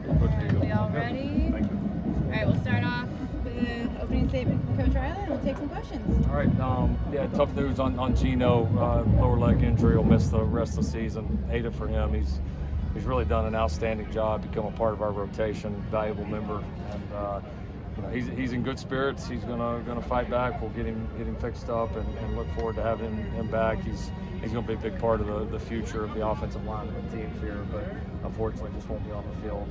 We all ready? Thank you. All right, we'll start off with an opening statement from Coach Riley, and we'll take some questions. All right. Tough news on Gino. Lower leg injury. Will miss the rest of the season. Hate it for him. He's really done an outstanding job, become a part of our rotation, valuable member, and he's in good spirits. He's gonna fight back. We'll get him fixed up, and look forward to having him back. He's going to be a big part of the future of the offensive line of the teams here, but unfortunately just won't be on the field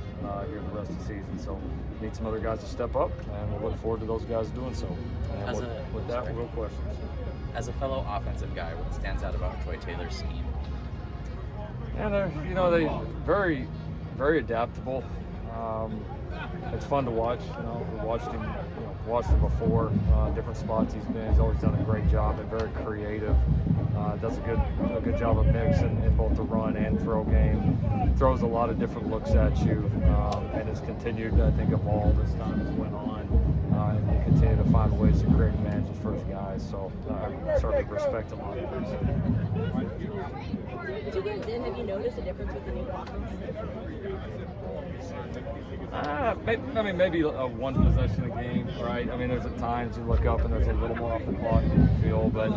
here the rest of the season. So need some other guys to step up, and we'll look forward to those guys doing so. And with that, real questions. As a fellow offensive guy, what stands out about Troy Taylor's scheme? Yeah, they very, very adaptable. It's fun to watch. We watched him before, different spots he's been. He's always done a great job and very creative. Does a good job of mixing in both the run and throw game. Throws a lot of different looks at you, and has continued to, I think, evolve as time has went on, and continue to find ways to create advantages for his guys. So I certainly respect him on it. 2 games in, have you noticed a difference with the new offense? Maybe a one possession a game, right? I mean, there's at times you look up and there's a little more off the clock than you feel, but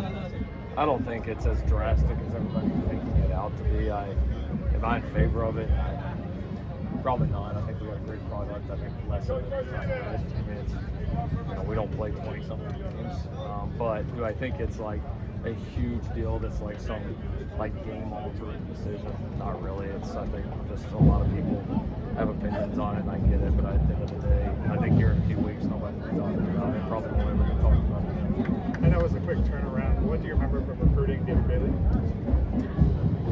I don't think it's as drastic as everybody's making it out to be. Am I in favor of it? Probably not. I think we have a great product. I think less of it is not good. I mean, we don't play 20-something games, but do I think it's like a huge deal that's like some game-altering decision? Not really. It's, I think, just a lot of people have opinions on it, and I get it, but at the end of the day, I think here in a few weeks, nobody will be talking about it. Probably won't ever be talking about it. I know it was a quick turnaround. What do you remember from recruiting David Bailey?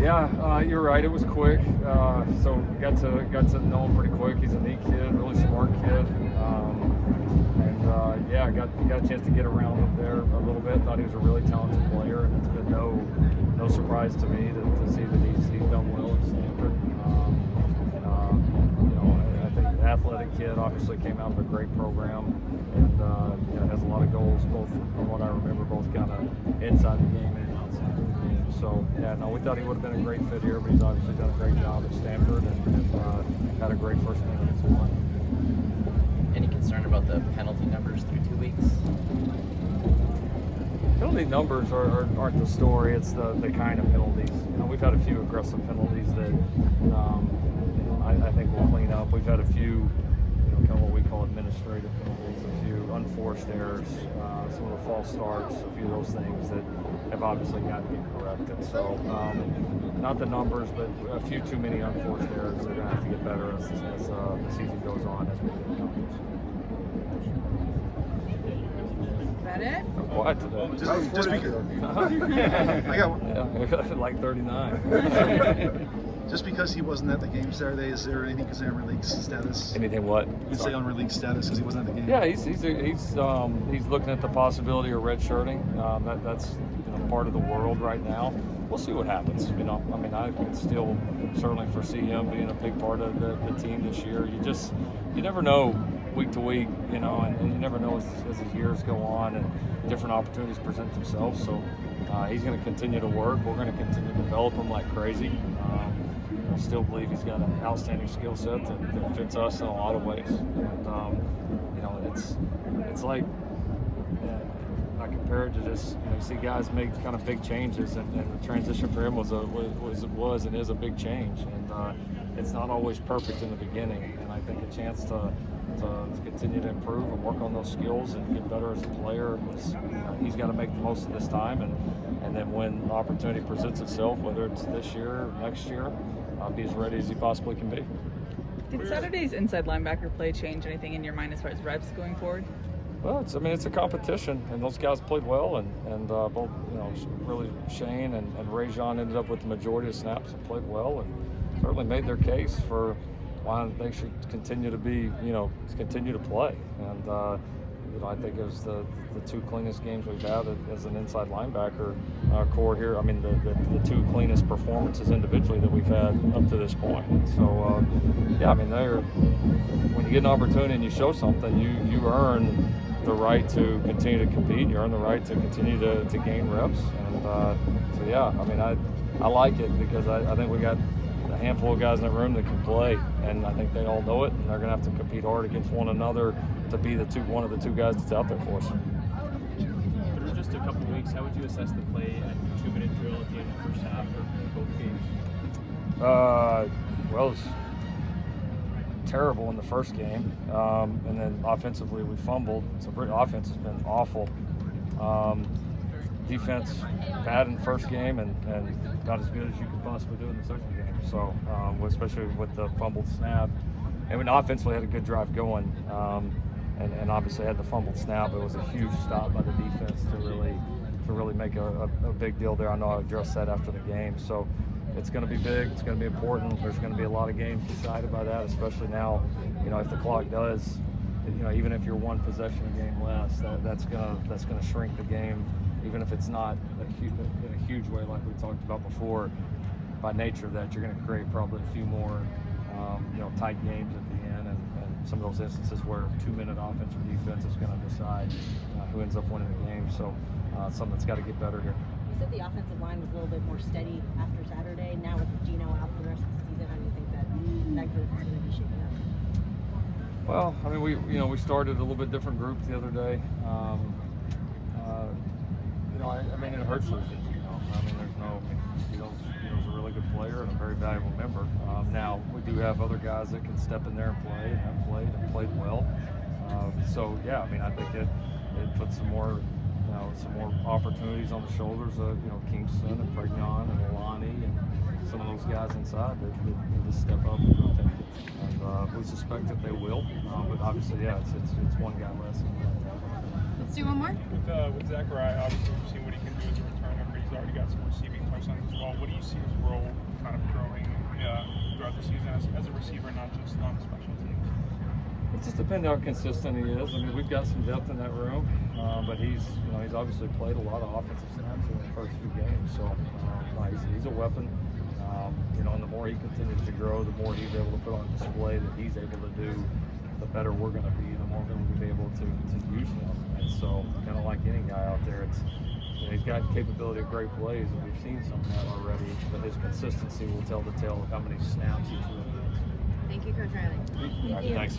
Yeah, you're right. It was quick. So got to know him pretty quick. He's a neat kid, really smart kid, and got a chance to get around him there a little bit. Thought he was a really talented player, and it's been no surprise to me to see that he's done well at Stanford. I think athletic kid, obviously came out of a great program, and has a lot of goals, both from what I remember, both kind of inside the game and outside the game. So we thought he would have been a great fit here, but he's obviously done a great job at Stanford and had a great first game against one. Any concern about the penalty numbers through 2 weeks? Penalty numbers aren't the story. It's the kind of penalties. We've had a few aggressive penalties that I think we'll clean up. We've had a few, kind of what we call administrative penalties, a few unforced errors, some of the false starts, a few of those things that have obviously got to be corrected. So not the numbers, but a few too many unforced errors. They're going to have to get better as the season goes on, as we get numbers. Is that it? I'm quiet today. Just because I got one. Yeah, like 39. Just because he wasn't at the game Saturday, is there anything considered release status? Anything what? You can say on release status because he wasn't at the game. Yeah, he's looking at the possibility of redshirting. That's part of the world right now. We'll see what happens. I can still certainly foresee him being a big part of the team this year. You never know week to week, and you never know as the years go on and different opportunities present themselves. So he's going to continue to work. We're going to continue to develop him like crazy. I still believe he's got an outstanding skill set that fits us in a lot of ways. And, it's like, I compare it to just, you see guys make kind of big changes, and the transition for him was and is a big change. And it's not always perfect in the beginning. And I think a chance to continue to improve and work on those skills and get better as a player he's got to make the most of this time. And then when the opportunity presents itself, whether it's this year or next year, I'll be as ready as he possibly can be. Did Saturday's inside linebacker play change anything in your mind as far as reps going forward? Well, it's a competition, and those guys played well, and both, really Shane and Rajon ended up with the majority of snaps and played well, and certainly made their case for why they should continue to play. And I think it was the two cleanest games we've had as an inside linebacker core here. I mean, the two cleanest performances individually that we've had up to this point. So, when you get an opportunity and you show something, you earn the right to continue to compete. You earn the right to continue to gain reps. And I like it because I think we got a handful of guys in the room that can play, and I think they all know it, and they're going to have to compete hard against one another to be one of the two guys that's out there for us. Through just a couple weeks, how would you assess the play at 2-minute drill at the end of the first half for both games? Well, it was terrible in the first game, and then offensively we fumbled. So offense has been awful. Defense bad in the first game and not as good as you could possibly do in the second game. So especially with the fumbled snap, and when offensively had a good drive going, and obviously had the fumbled snap. It was a huge stop by the defense to really make a big deal there. I know I addressed that after the game. So it's going to be big. It's going to be important. There's going to be a lot of games decided by that, especially now. If the clock does, even if you're one possession a game less, that's going to shrink the game. Even if it's not in a huge way like we talked about before, by nature of that, you're going to create probably a few more, tight games at the end, and some of those instances where 2-minute offense or defense is going to decide who ends up winning the game. So something that's got to get better here. You said the offensive line was a little bit more steady after Saturday. Now with Gino out for the rest of the season, how do you think that group is going to be shaping up? Well, I mean, we started a little bit different group the other day. I mean, it hurts losing. I mean, Gino's a really good player and a very valuable member. Now we do have other guys that can step in there and play and have played well. So yeah, I mean, I think it puts some more opportunities on the shoulders of Kingston and Pregnon and Alani and some of those guys inside that just step up and take it. And we suspect that they will, but obviously, yeah, it's one guy less. Let's do one more. With Zachariah, obviously we've seen what he can do as a returner, but he's already got some receiving touchdowns as well. What do you see his role kind of growing throughout the season as a receiver, not just on special teams? It just depends how consistent he is. I mean, we've got some depth in that room, but he's obviously played a lot of offensive snaps in the first few games, so he's a weapon. And the more he continues to grow, the more he's able to put on display that he's able to do, the better we're going to be, the more we're going to be able to use him. And so, kind of like any guy out there, he's got capability of great plays, and we've seen some of that already, but his consistency will tell the tale of how many snaps he's really gets. Thank you, Coach Riley. All right, thanks.